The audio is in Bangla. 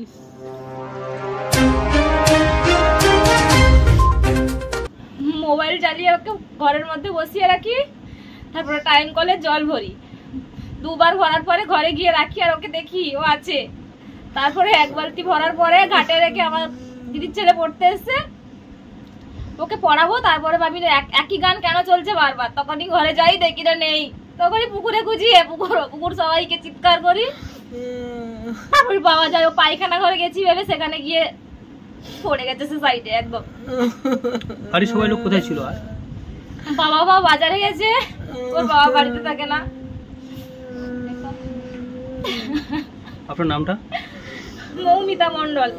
করিস। মোবাইল চালিয়ে ওকে ঘরের মধ্যে বসিয়ে রাখি, তারপরে টাইম কলে জল ভরি, দুবার ভরার পরে ঘরে গিয়ে রাখি আর ওকে দেখি ও আছে। তারপরে এক বালতি ভরার পরে ঘাটে রেখে আমার দিদির ছেলে পড়তে এসছে, ওকে পড়াবো, তারপরে ভাবি একই গান কেন চলছে বারবার। তখনই ঘরে যাই, দেখি না নেই, তখনই পুকুরে খুঁজিয়ে পুকুর সবাইকে চিৎকার করি। তারপরে পাওয়া যায় ও পায়খানা ঘরে গেছি বলে সেখানে গিয়ে পড়ে গেছে সে সাইডে একদম। বাড়ির সবাই লোক কোথায় ছিল? আর বাবা বাজারে গেছে, ওর বাবা বাড়িতে থাকে না। আপনার নামটা? মৌমিতা মণ্ডল।